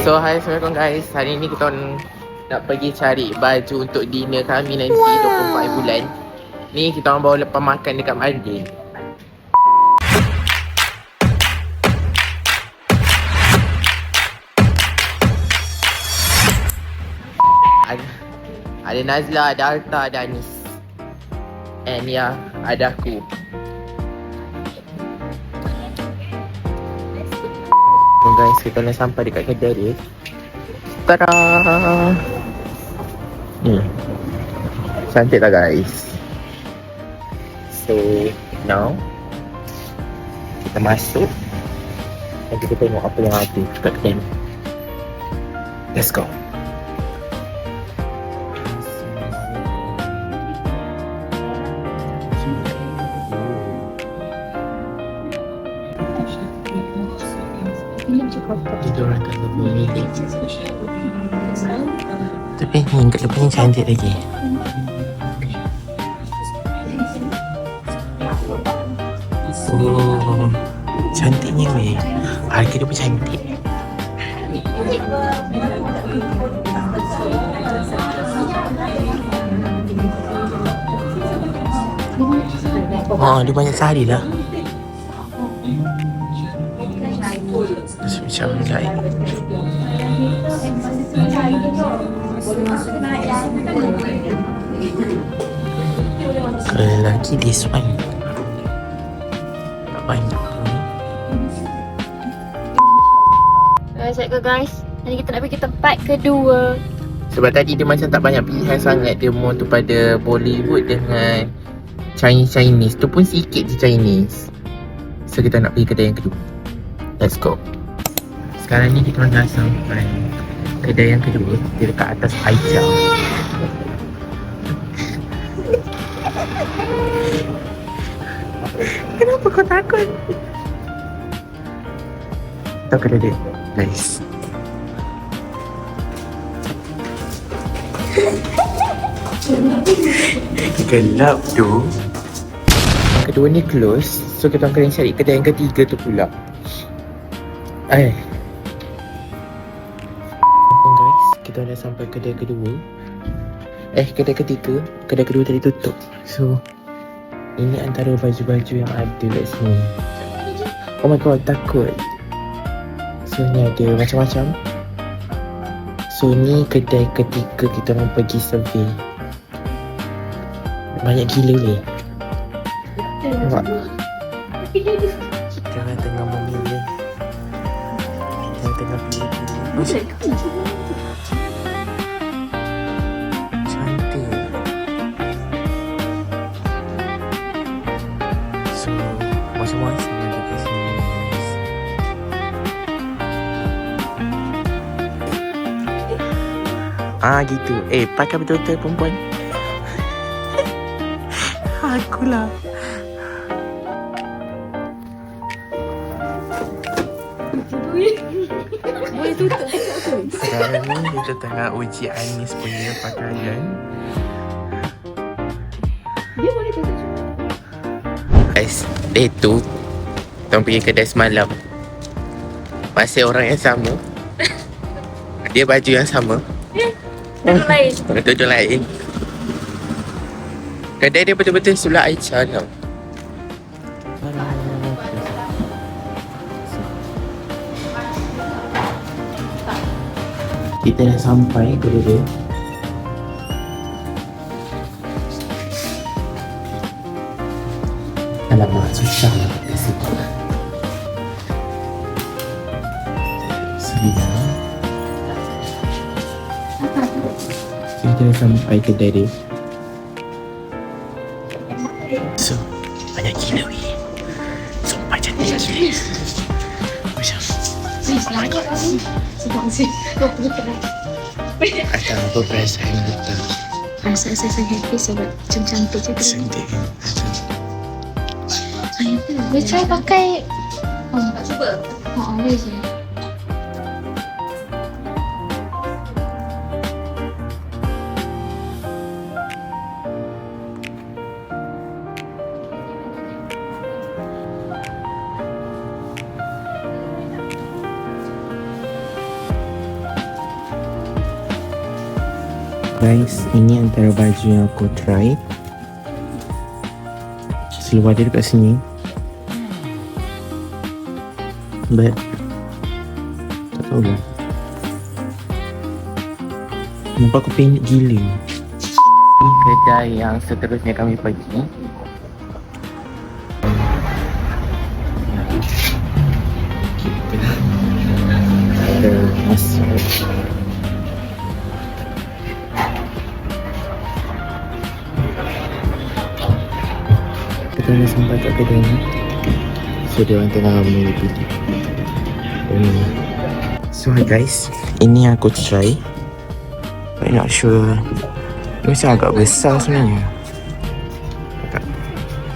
So, hai Assalamualaikum guys. Hari ni kita nak pergi cari baju untuk dinner kami nanti 24 bulan. Ni kita orang bawa lepas makan dekat Mardin. Ada Nazla, ada Alta, ada Anis. And ya, ada aku. So guys, kita dah sampai dekat kedai dia. Tada! Ni. Cantik tak guys? So, now kita masuk dan kita tengok apa yang ada dekat kedai ni. Let's go. Kita orang akan memilih. Tapi ni kat depan ni cantik lagi. Oh, cantiknya weh. Harga dia pun cantik. Oh, dia banyak sari lah. Macam lain. Kalau lelaki this one tak banyak. Assalamualaikum guys. Nanti kita nak pergi tempat kedua. Sebab tadi dia macam tak banyak pilihan sangat. Dia more tu pada Bollywood dengan Chinese. Tu pun sikit je Chinese. So kita nak pergi kedai yang kedua. Let's go. Sekarang ni kita dah sampai kedai yang kedua. Dia dekat atas Aicha. Kenapa kau takut? Tahu kedai dia? Nice. Gelap tu. Yang kedua ni close. So kita akan cari kedai yang ketiga tu pula. Guys, kita dah sampai kedai kedua. Kedai ketiga. Kedai kedua tadi tutup. So ini antara baju-baju yang ada kat sini. Oh my god, takut. So ni ada macam-macam. So ni kedai ketiga kita orang pergi survey. Banyak gila ni. Nampak? Kita orang tengah memilih. Kita tengah pilih-pilih. Cantik. So macam-macam ada kat sini. Gitu. Pakai betul-betul perempuan. Akulah. Boleh tutup. Sekarang ni kita tengah uji Anis punya pakaian. Dia boleh tutup. Guys, day tu kita pergi kedai semalam. Masih orang yang sama. Dia baju yang sama. Tutup lain. Tutup lain. Kedai dia betul-betul sebelah Aicha tau. Kita dah sampai kedai dia. Alamak, susah nak kat situ. Sudah. So, kita dah sampai kedai dia. So, banyak gila weh. Sumpah cantik gila. Macam ada apa perasaan kita? Rasa saya happy sebab macam cantik je. Cantik. Boleh try pakai. Tak cuba? Boleh je. guys, ini antara baju yang aku try. Seluar dia dekat sini, but tak tahu lah, nampak aku pendek gila. Ini kedai yang seterusnya kami pergi. Kita ada masuk. Kita dah sampai kat kedai ni. So dia orang tengah pilih. So hi guys, ini aku try. I'm not sure. Ini macam agak besar sebenarnya.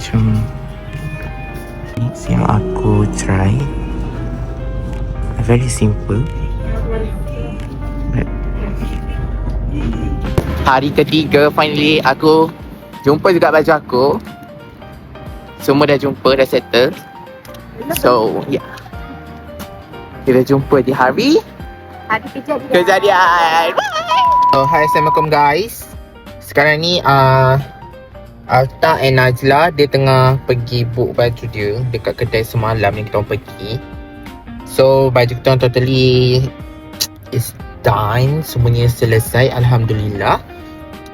Macam ni yang aku try. Very simple. Hari ketiga finally aku jumpa juga baju aku. Semua dah jumpa, dah settle. So yeah, kita jumpa di hari kejadian. Oh, hi, assalamualaikum guys. Sekarang ni Alta and Najla dia tengah pergi book baju dia dekat kedai semalam yang kita orang pergi. So baju kita orang totally is done, semuanya selesai, alhamdulillah.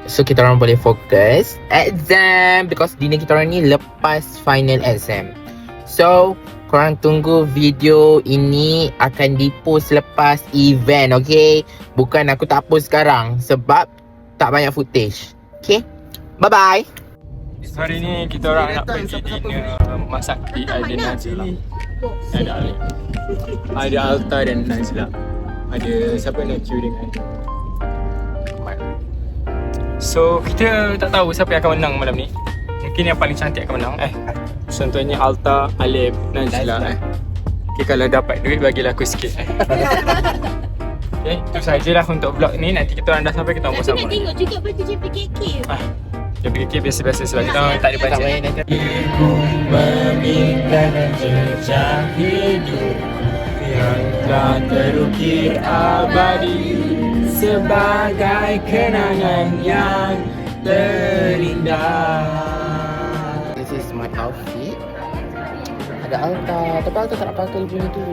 So kita orang boleh fokus exam, because dinner kita orang ni lepas final exam. So korang tunggu video ini akan dipost lepas event, okay? Bukan aku tak post sekarang sebab tak banyak footage. Okay, bye bye. Hari ni kita orang nak pergi dinner masak di ada Najla. Ada Alta dan Najla. Ada siapa nak queue dengan Ahmad. So kita tak tahu siapa yang akan menang malam ni. Mungkin yang paling cantik akan menang. Contohnya Alta, Alif, Najla. Okay, kalau dapat duit bagilah aku sikit. Okay, itu sajalah untuk vlog ni. Nanti kita orang dah sampai, kita orang bersama. Nak tengok juga baju JPKK. JPKK biasa-biasa sebab kita orang tak ada bajet. Aku meminta jejak hidup yang telah terukir abadi sebagai kenangan yang terindah. This is my outfit. Ada Alta, tapi Alta tak nak pakai baju ni tu.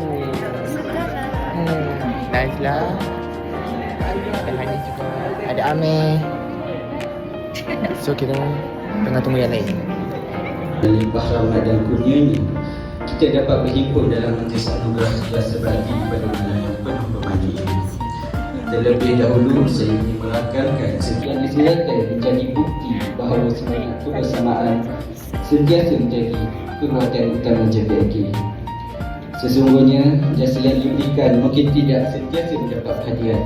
Najla. Ada Hani juga. Ada Amir. So kita tengah tunggu yang lain. Limpah rahmat dan kurnianya, kita dapat berhimpun dalam majlis anugerah sebelah sebagi pada bulan yang penuh bermanja ini. Terlebih dahulu, saya ingin merakamkan sekian diselesaikan menjadi bukti bahawa semangat kebersamaan sentiasa menjadi kekuatan utama JPK. Sesungguhnya, jasa yang diberikan mungkin tidak sentiasa mendapat hadiah,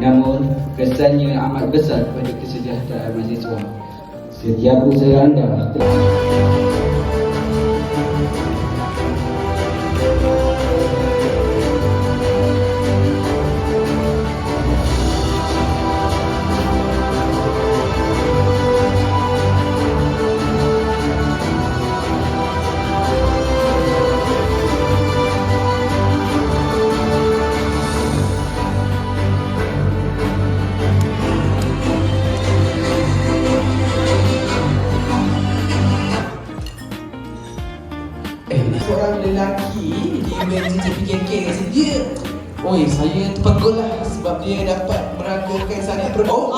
namun kesannya amat besar kepada kesejahteraan mahasiswa. Setiap usaha anda seorang lelaki di event JPKK dia. Oi, saya terpegun lah sebab dia dapat merangkulkan sangat produk.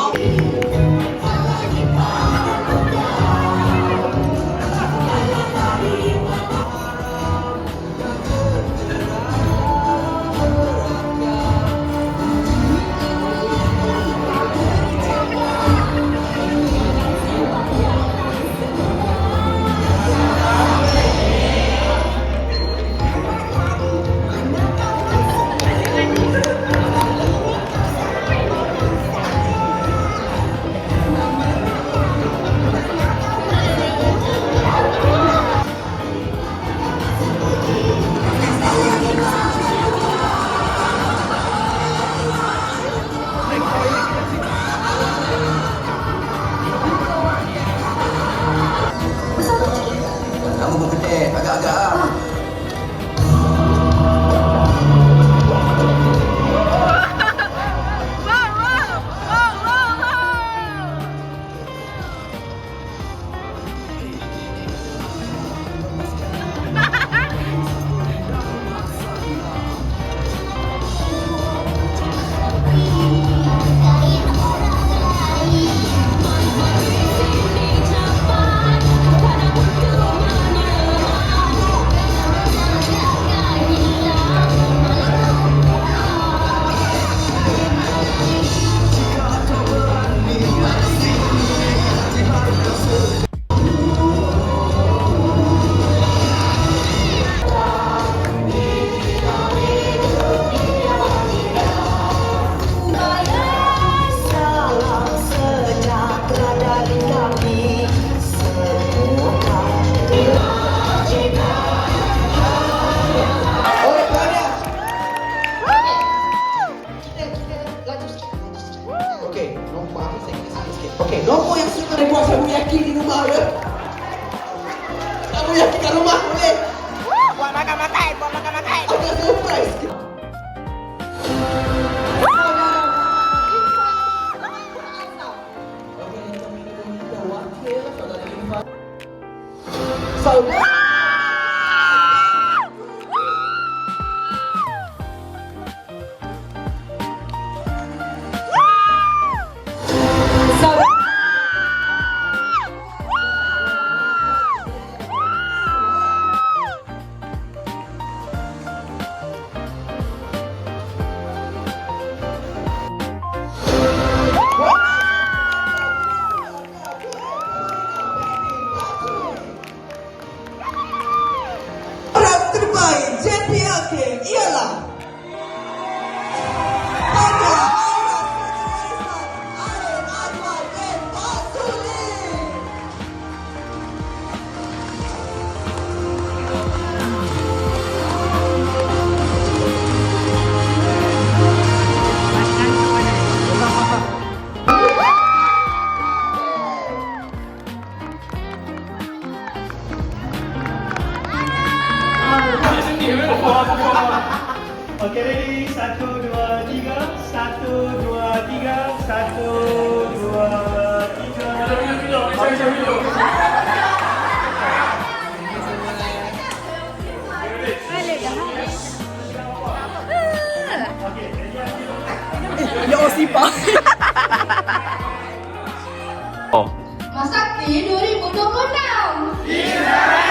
rumah tu saya kena sikit. Okey, nombor yang suka buat sabu yakin di rumah ke? Sabu yakin kat rumah boleh? Buat makan-makan, buat makan-makan. Ada surprise. Saudara. Orang terbaik JPLK ialah Pada Arif Anwar bin Basuli. Okey, ready? 1, 2, 3. 1, 2, 3. 1, 2, 3. Masakti 2026.